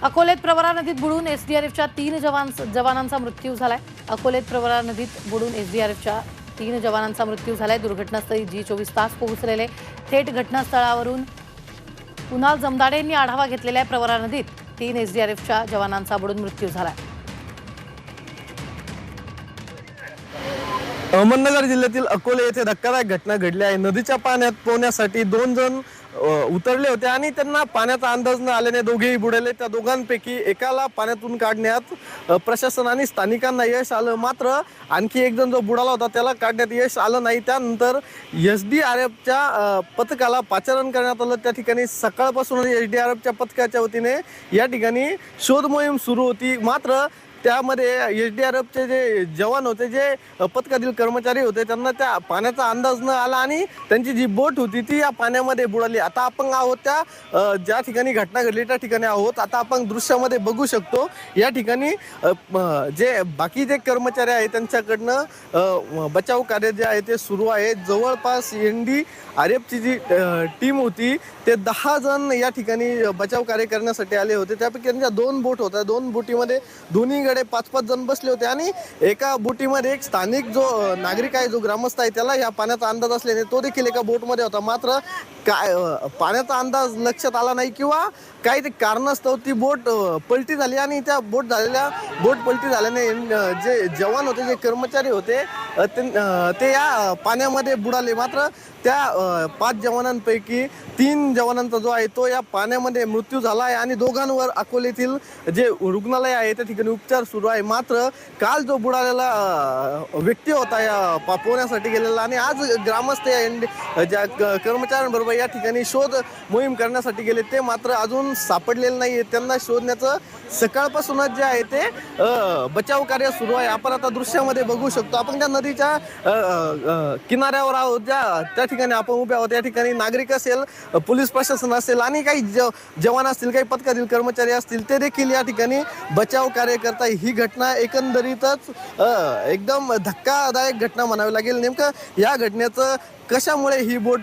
अकोलेत प्रवरा नदीत बुडून एसडीआरएफच्या 3 जवानांचा मृत्यू झालाय। अकोलेत प्रवरा नदीत बुडून एसडीआरएफच्या 3 जवानांचा मृत्यू झालाय। दुर्घटनास्थळी G24 तास पोहोचलेले थेट घटनास्थळावरून कुणाल जमदाडे यांनी आढावा घेतलेला आहे। प्रवरा नदीत 3 एसडीआरएफच्या जवानांचा बुडून मृत्यू झालाय। अहमदनगर जिल्ह्यातील अकोले येथे धक्कादायक घटना घडली आहे। नदीच्या पाण्यात पोहण्यासाठी 2 जण उतरले होते आणि त्यांना पाण्याचा अंदाज न आल्याने दोघेही बुडाले। त्या दोघांपैकी एकाला पाण्यातून काढण्यात प्रशासन आणि स्थानिकांना यश आलं, मात्र आणखी एक जण जो बुडाला होता त्याला काढण्यात यश आलं नाही। त्यानंतर एसडीआरएफच्या पथकाला पाचारण करण्यात आलं। त्या ठिकाणी सकाळपासून एसडीआरएफच्या पथकाच्या वतीने या ठिकाणी शोध मोहीम सुरू होती, मात्र त्यामध्ये एसडीआरएफचे जे जवान होते, जे पथकातील कर्मचारी होते, त्यांना त्या पाण्याचा अंदाज न आला आणि त्यांची जी बोट होती ती या पाण्यामध्ये बुडाली। आता आपण आहोत त्या ज्या ठिकाणी घटना घडली त्या ठिकाणी आहोत। आता आपण दृश्यामध्ये बघू शकतो या ठिकाणी जे बाकी जे कर्मचारी आहेत त्यांच्याकडनं बचाव कार्य जे आहे ते सुरू आहे। जवळपास एनडीआरएफची जी टीम होती ते 10 जण या ठिकाणी बचाव कार्य करण्यासाठी आले होते। त्यापैकी त्यांच्या 2 बोट होत्या। 2 बोटीमध्ये दोन्हीकडे 5-5 जण बसले होते आणि एका बोटीमध्ये एक स्थानिक जो नागरिक आहे, जो ग्रामस्थ आहे, त्याला या पाण्याचा अंदाज असल्याने तो देखील एका बोटमध्ये होता। मात्र काय पाण्याचा अंदाज लक्षात आला नाही किंवा काही ते कारणास्तव ती बोट पलटी झाली आणि त्या बोट पलटी झाल्याने जे जवान होते, जे कर्मचारी होते, ते या पाण्यामध्ये बुडाले। मात्र त्या 5 जवानांपैकी 3 जवानांचा जो आहे तो या पाण्यामध्ये मृत्यू झाला आहे आणि दोघांवर अकोलेतील जे रुग्णालय आहे त्या ठिकाणी उपचार सुरू आहे। मात्र काल जो बुडालेला व्यक्ती होता या पोहण्यासाठी गेलेला आणि आज ग्रामस्थ या ज्या कर्मचाऱ्यांबरोबर या ठिकाणी शोध मोहीम करण्यासाठी गेले, ते मात्र अजून सापडलेले नाही। त्यांना शोधण्याचं सकाळपासूनच जे आहे ते बचाव कार्य सुरू आहे। आपण आता दृश्यामध्ये बघू शकतो, आपण त्या नदीच्या किनाऱ्यावर आहोत, त्या ठिकाणी आपण उभे आहोत। या ठिकाणी नागरिक असेल, पोलीस प्रशासन असेल आणि काही जवान असतील, काही पथकातील कर्मचारी असतील, ते देखील या ठिकाणी बचाव कार्य करताय। ही घटना एकंदरीतच एकदम धक्कादायक घटना म्हणावी लागेल। नेमकं या घटनेचं कशामुळे ही बोट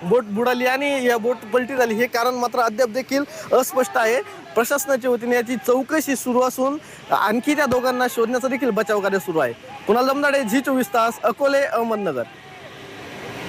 बुडाली आणि या बोट पलटी झाली हे कारण मात्र अद्याप देखील अस्पष्ट आहे। प्रशासनाच्या वतीने याची चौकशी सुरू असून आणखी त्या दोघांना शोधण्याचं देखील बचाव कार्य सुरू आहे। कुणाल जमदाडे, G24 तास, अकोले, अहमदनगर।